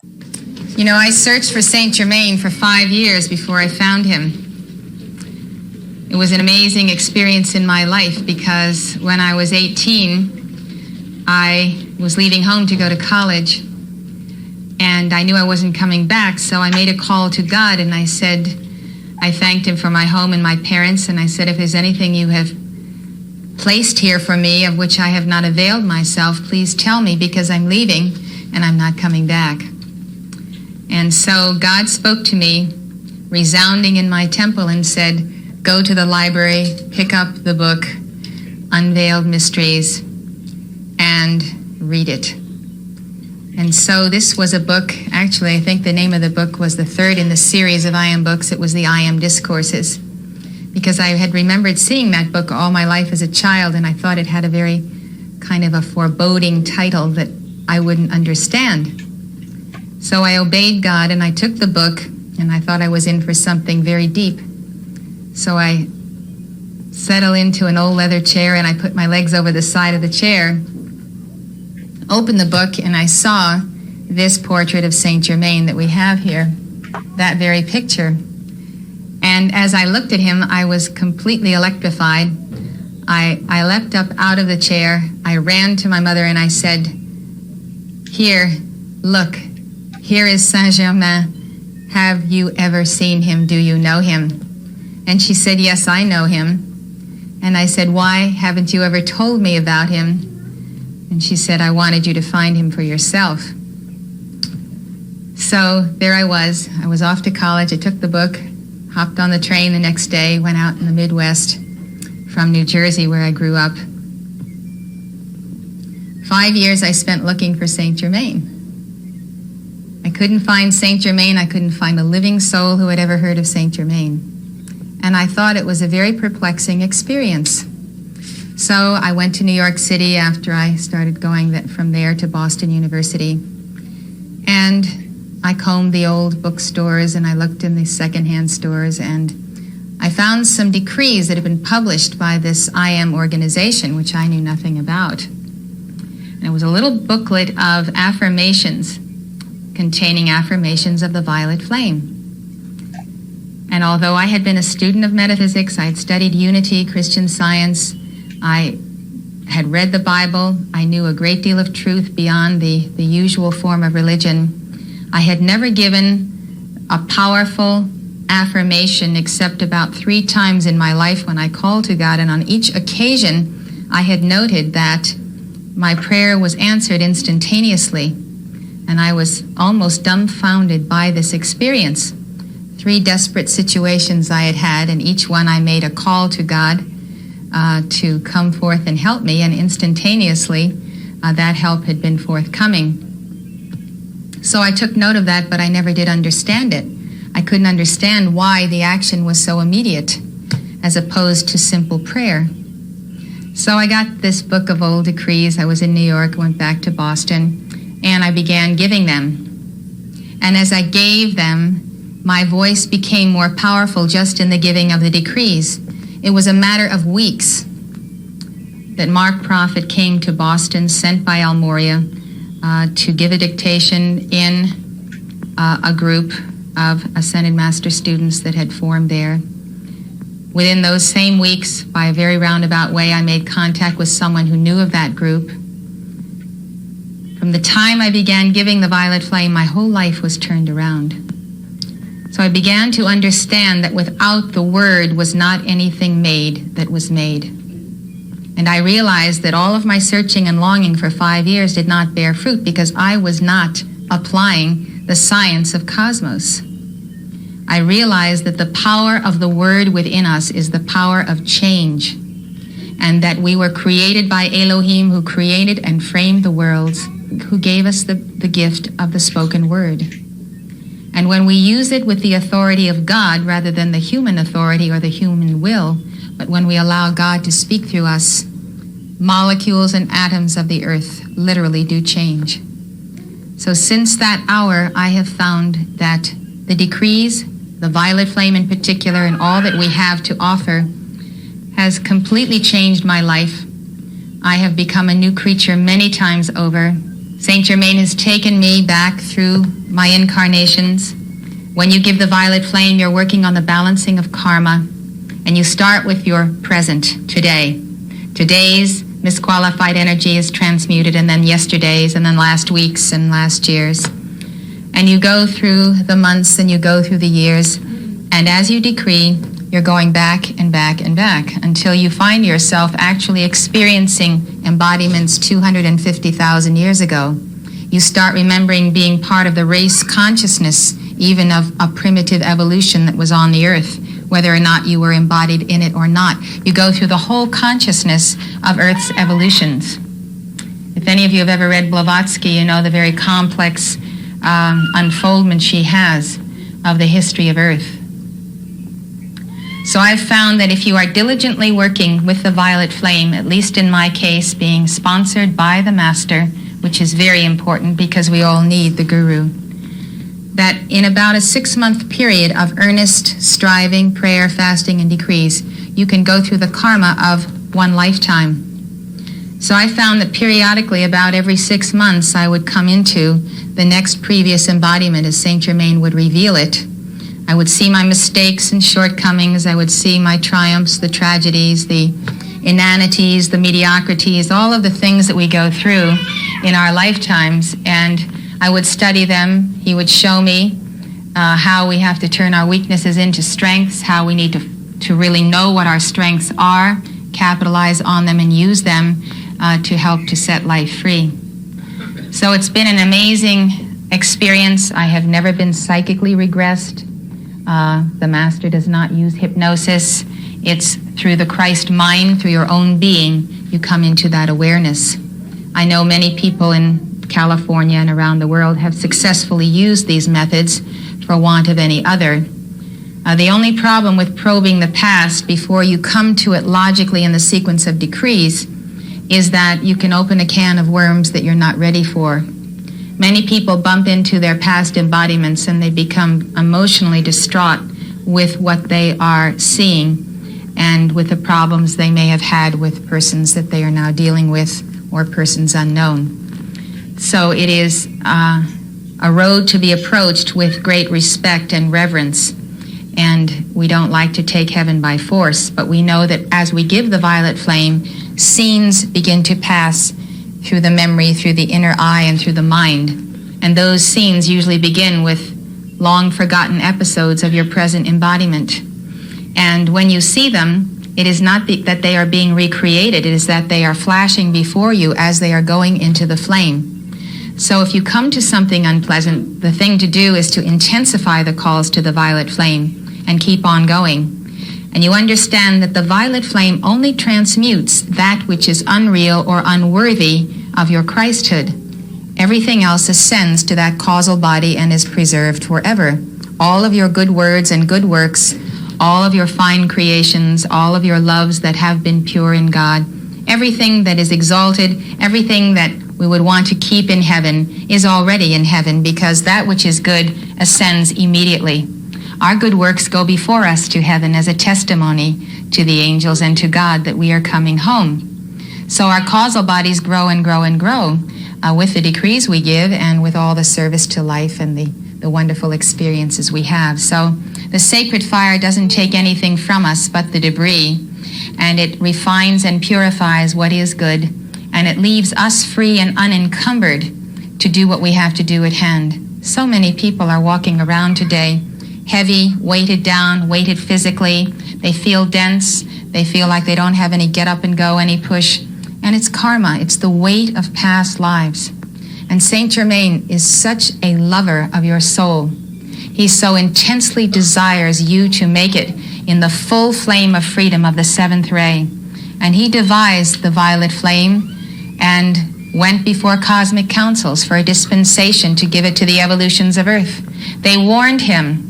You know, I searched for Saint Germain for 5 years before I found him. It was an amazing experience in my life because when I was 18, I was leaving home to go to college, and I knew I wasn't coming back, so I made a call to God, and I thanked him for my home and my parents, and I said, if there's anything you have placed here for me of which I have not availed myself, please tell me, because I'm leaving and I'm not coming back. And so God spoke to me, resounding in my temple, and said, go to the library, pick up the book, Unveiled Mysteries, and read it. And so this was a book, actually I think the name of the book was the third in the series of I Am books. It was the I Am Discourses, because I had remembered seeing that book all my life as a child, and I thought it had a very kind of a foreboding title that I wouldn't understand. So I obeyed God, and I took the book, and I thought I was in for something very deep. So I settled into an old leather chair, and I put my legs over the side of the chair, opened the book, and I saw this portrait of Saint Germain that we have here, that very picture. And as I looked at him, I was completely electrified. I leapt up out of the chair, I ran to my mother, and I said, here, look, here is Saint-Germain. Have you ever seen him? Do you know him? And she said, yes, I know him. And I said, why haven't you ever told me about him? And she said, I wanted you to find him for yourself. So there I was off to college. I took the book, hopped on the train the next day, went out in the Midwest from New Jersey, where I grew up. 5 years I spent looking for Saint Germain. I couldn't find Saint Germain. I couldn't find a living soul who had ever heard of Saint Germain. And I thought it was a very perplexing experience. So I went to New York City after I started going from there to Boston University. And I combed the old bookstores, and I looked in the secondhand stores, and I found some decrees that had been published by this I Am organization, which I knew nothing about. And it was a little booklet of affirmations, containing affirmations of the violet flame. And although I had been a student of metaphysics, I had studied unity, Christian Science, I had read the Bible, I knew a great deal of truth beyond the usual form of religion, I had never given a powerful affirmation except about 3 times in my life when I called to God, and on each occasion I had noted that my prayer was answered instantaneously. And I was almost dumbfounded by this experience. 3 desperate situations I had had, and each one I made a call to God to come forth and help me, and instantaneously that help had been forthcoming. So I took note of that, but I never did understand it. I couldn't understand why the action was so immediate as opposed to simple prayer. So I got this book of old decrees. I was in New York, went back to Boston, and I began giving them. And as I gave them, my voice became more powerful just in the giving of the decrees. It was a matter of weeks that Mark Prophet came to Boston, sent by Almoria, to give a dictation in a group of Ascended Master students that had formed there. Within those same weeks, by a very roundabout way, I made contact with someone who knew of that group. From the time I began giving the violet flame, my whole life was turned around. So I began to understand that without the word was not anything made that was made. And I realized that all of my searching and longing for 5 years did not bear fruit because I was not applying the science of cosmos. I realized that the power of the word within us is the power of change, and that we were created by Elohim, who created and framed the worlds, who gave us the gift of the spoken word. And when we use it with the authority of God rather than the human authority or the human will, but when we allow God to speak through us, molecules and atoms of the earth literally do change. So since that hour, I have found that the decrees, the violet flame in particular, and all that we have to offer has completely changed my life. I have become a new creature many times over. Saint Germain has taken me back through my incarnations. When you give the violet flame, you're working on the balancing of karma, and you start with your present, today. Today's misqualified energy is transmuted, and then yesterday's, and then last week's, and last year's. And you go through the months, and you go through the years, and as you decree, you're going back and back and back until you find yourself actually experiencing embodiments 250,000 years ago. You start remembering being part of the race consciousness, even of a primitive evolution that was on the earth, whether or not you were embodied in it or not. You go through the whole consciousness of Earth's evolutions. If any of you have ever read Blavatsky, you know the very complex unfoldment she has of the history of Earth. So I've found that if you are diligently working with the violet flame, at least in my case, being sponsored by the Master, which is very important because we all need the Guru, that in about a 6-month period of earnest striving, prayer, fasting, and decrees, you can go through the karma of one lifetime. So I found that periodically, about every 6 months, I would come into the next previous embodiment as Saint Germain would reveal it. I would see my mistakes and shortcomings. I would see my triumphs, the tragedies, the inanities, the mediocrities, all of the things that we go through in our lifetimes. And I would study them. He would show me how we have to turn our weaknesses into strengths, how we need to really know what our strengths are, capitalize on them, and use them to help to set life free. So it's been an amazing experience. I have never been psychically regressed. The Master does not use hypnosis. It's through the Christ mind, through your own being, you come into that awareness. I know many people in California and around the world have successfully used these methods for want of any other. The only problem with probing the past before you come to it logically in the sequence of decrees is that you can open a can of worms that you're not ready for. Many people bump into their past embodiments and they become emotionally distraught with what they are seeing and with the problems they may have had with persons that they are now dealing with or persons unknown. So it is a road to be approached with great respect and reverence. And we don't like to take heaven by force, but we know that as we give the violet flame, scenes begin to pass through the memory, through the inner eye, and through the mind. And those scenes usually begin with long forgotten episodes of your present embodiment. And when you see them, it is not that they are being recreated, it is that they are flashing before you as they are going into the flame. So if you come to something unpleasant, the thing to do is to intensify the calls to the violet flame and keep on going. And you understand that the violet flame only transmutes that which is unreal or unworthy of your Christhood. Everything else ascends to that causal body and is preserved forever. All of your good words and good works, all of your fine creations, all of your loves that have been pure in God, everything that is exalted, everything that we would want to keep in heaven is already in heaven because that which is good ascends immediately. Our good works go before us to heaven as a testimony to the angels and to God that we are coming home. So our causal bodies grow and grow and grow with the decrees we give and with all the service to life and the wonderful experiences we have. So the sacred fire doesn't take anything from us but the debris, and it refines and purifies what is good, and it leaves us free and unencumbered to do what we have to do at hand. So many people are walking around today heavy, weighted down, weighted physically. They feel dense. They feel like they don't have any get up and go, any push. And it's karma. It's the weight of past lives. And Saint Germain is such a lover of your soul. He so intensely desires you to make it in the full flame of freedom of the seventh ray. And he devised the violet flame and went before cosmic councils for a dispensation to give it to the evolutions of Earth. They warned him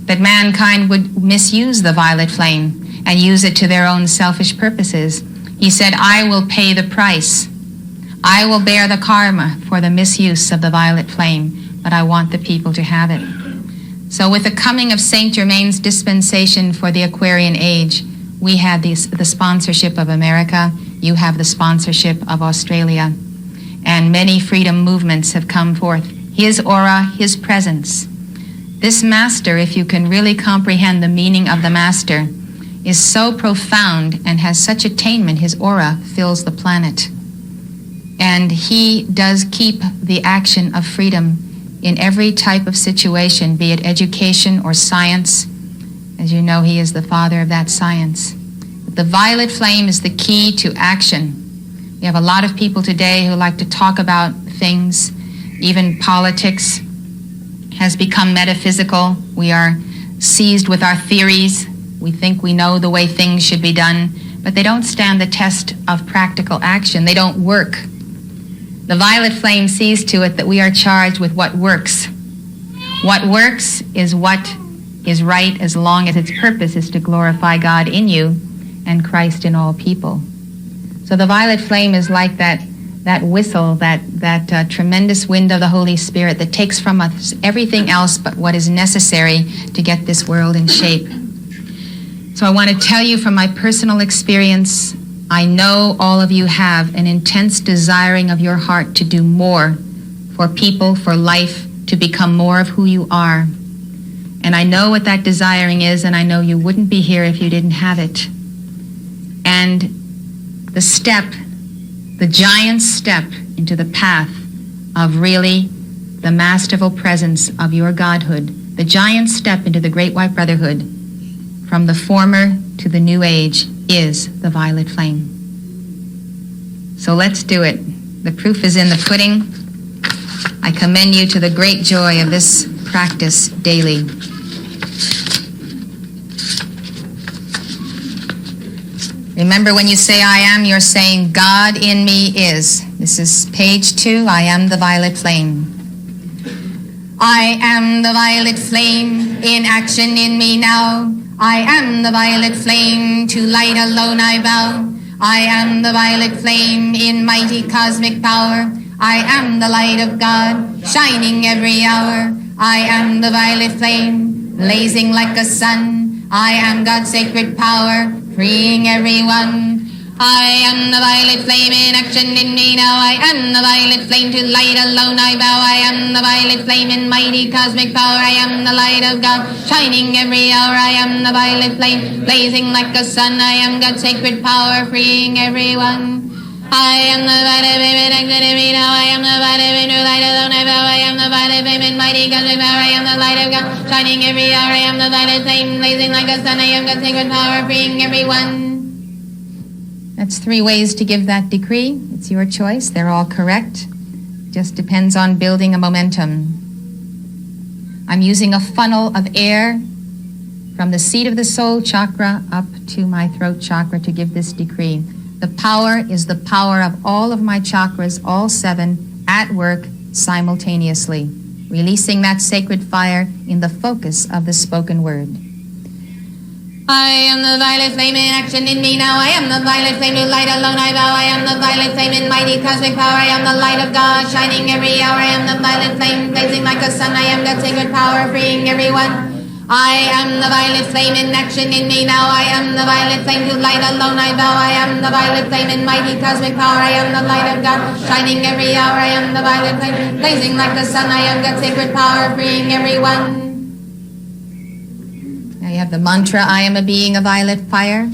that mankind would misuse the violet flame and use it to their own selfish purposes. He said, I will pay the price. I will bear the karma for the misuse of the violet flame, but I want the people to have it. So with the coming of Saint Germain's dispensation for the Aquarian age, we had the sponsorship of America, you have the sponsorship of Australia, and many freedom movements have come forth his aura, his presence. This master, if you can really comprehend the meaning of the master, is so profound and has such attainment, his aura fills the planet. And he does keep the action of freedom in every type of situation, be it education or science. As you know, he is the father of that science. But the violet flame is the key to action. We have a lot of people today who like to talk about things. Even politics has become metaphysical. We are seized with our theories. We think we know the way things should be done, but they don't stand the test of practical action. They don't work. The violet flame sees to it that we are charged with what works. What works is what is right as long as its purpose is to glorify God in you and Christ in all people. So the violet flame is like that whistle, that tremendous wind of the Holy Spirit that takes from us everything else but what is necessary to get this world in shape. So I want to tell you from my personal experience, I know all of you have an intense desiring of your heart to do more for people, for life, to become more of who you are. And I know what that desiring is, and I know you wouldn't be here if you didn't have it. And the step, the giant step into the path of really the masterful presence of your godhood, the giant step into the Great White Brotherhood, from the former to the new age, is the violet flame. So let's do it. The proof is in the pudding. I commend you to the great joy of this practice daily. Remember, when you say I am, you're saying God in me is. This is page 2, I am the violet flame. I am the violet flame in action in me now. I am the violet flame, to light alone I bow. I am the violet flame in mighty cosmic power. I am the light of God, shining every hour. I am the violet flame, blazing like a sun. I am God's sacred power, freeing everyone. I am the violet flame in action in me now. I am the violet flame, to light alone I bow. I am the violet flame in mighty cosmic power. I am the light of God, shining every hour. I am the violet flame, blazing like a sun. I am God's sacred power, freeing everyone. I am the violet flame in action in me now. I am the violet flame, to light alone I bow. I am the violet flame in mighty cosmic power. I am the light of God, shining every hour. I am the violet flame, blazing like a sun. I am God's sacred power, freeing everyone. That's 3 ways to give that decree. It's your choice. They're all correct. Just depends on building a momentum. I'm using a funnel of air from the seat of the soul chakra up to my throat chakra to give this decree. The power is the power of all of my chakras, all 7, at work simultaneously, releasing that sacred fire in the focus of the spoken word. I am the violet flame in action in me now. I am the violet flame, to light alone I bow. I am the violet flame in mighty cosmic power. I am the light of God, shining every hour. I am the violet flame, blazing like a sun. I am God's sacred power, freeing everyone. I am the violet flame in action in me now. I am the violet flame, to light alone I bow. I am the violet flame in mighty cosmic power. I am the light of God, shining every hour. I am the violet flame, blazing like the sun. I am God's sacred power, freeing everyone. You have the mantra, I am a being of violet fire.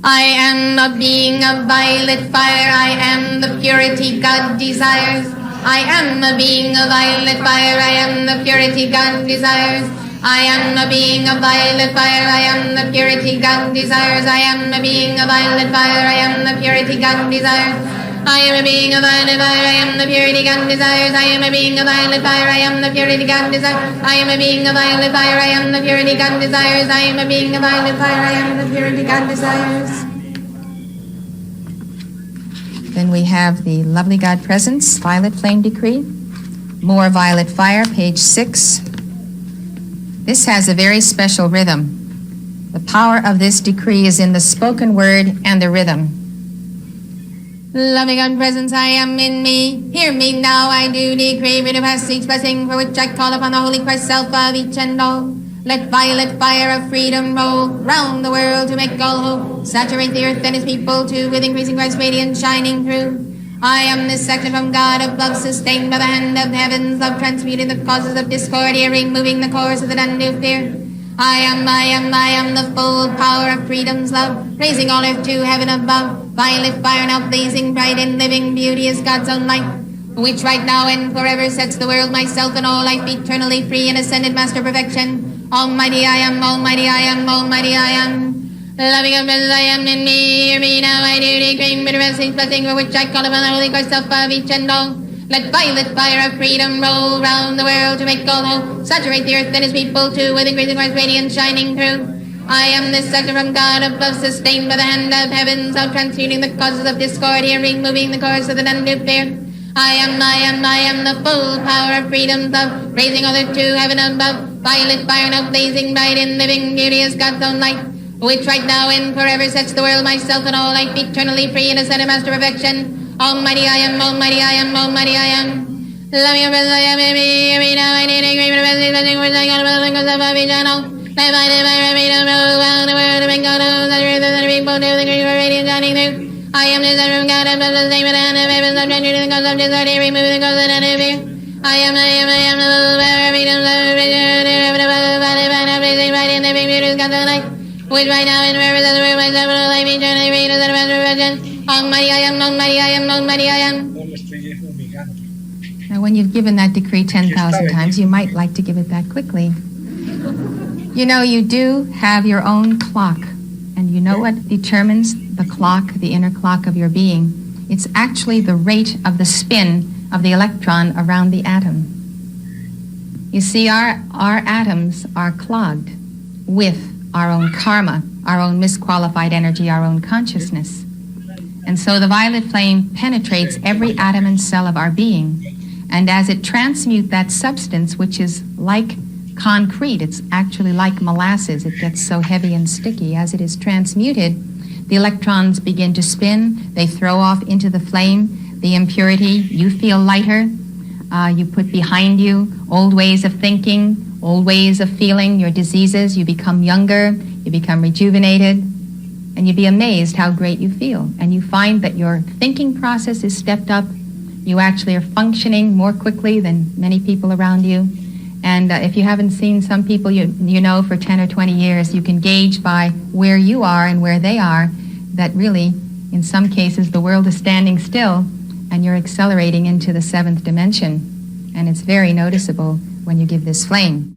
I am a being of violet fire. I am the purity God desires. I am a being of violet fire. I am the purity God desires. I am a being of violet fire. I am the purity God desires. I am a being of violet fire. I am the purity God desires. I am a being of violet fire. I am the purity God desires. I am a being of violet fire. I am the purity God desires. I am a being of violet fire. I am the purity God desires. I am a being of violet fire. I am the purity God desires. Then we have the lovely God presence, violet flame decree. More violet fire, page 6. This has a very special rhythm. The power of this decree is in the spoken word and the rhythm. Loving God presence, I am in me. Hear me now, I do decree. Rid of past each blessing for which I call upon the Holy Christ self of each and all. Let violet fire of freedom roll round the world to make all whole. Saturate the earth and its people too with increasing Christ's radiance shining through. I am this section from God of love, sustained by the hand of heavens, love transmuting the causes of discord, here removing the cause of the undue fear. I am the full power of freedom's love, raising all earth to heaven above. Violet fire now blazing bright in living beauty is God's own light, which right now and forever sets the world, myself, and all life eternally free in ascended master perfection. Almighty I am, almighty I am, almighty I am. Loving of presence I am in me, hear me now, I do decree blessings, blessing for which I call upon the Holy Christ of each and all. Let violet fire of freedom roll round the world to make all whole, saturate the earth and his people too, with increasing Christ's radiance shining through. I am this sector from God above, sustained by the hand of heavens, out transmuting the causes of discord, here removing the cause of the undue fear. I am the full power of freedom's love, raising all earth to heaven above. Violet fire now blazing bright in living beauty is God's own light, which right now and forever sets the world, myself, and all life eternally free in ascended master perfection. Almighty I am, almighty I am, almighty I am. Loving your presence I am in me, every now I need a great blessing, blessing which I call upon the Christ of each and all. Divided by freedom, roll around the world to make all those that earth and the people do the great radiance shining through. I am the son from God above, the same with the hand of heaven, so transmuting the cause of discord, here remove the cause of the undue fear. I am the full power of freedom, so heaven above, divided by now blazing bright in living beauty is God's own light, which right now and forever says the word myself and all life eternally free in ascended master perfection. Almighty I am, almighty I am, almighty I am. Now when you've given that decree 10,000 times, you might like to give it that quickly. You know, you do have your own clock, and you know what determines the clock, the inner clock of your being? It's actually the rate of the spin of the electron around the atom. You see, our atoms are clogged with our own karma, our own misqualified energy, our own consciousness. And so the violet flame penetrates every atom and cell of our being. And as it transmutes that substance, which is like concrete, it's actually like molasses, it gets so heavy and sticky. As it is transmuted, the electrons begin to spin, they throw off into the flame the impurity, you feel lighter, you put behind you old ways of thinking, old ways of feeling, your diseases, you become younger, you become rejuvenated, and you'd be amazed how great you feel. And you find that your thinking process is stepped up, you actually are functioning more quickly than many people around you. And if you haven't seen some people you know for 10 or 20 years, you can gauge by where you are and where they are that really, in some cases, the world is standing still and you're accelerating into the 7th dimension. And it's very noticeable when you give this flame.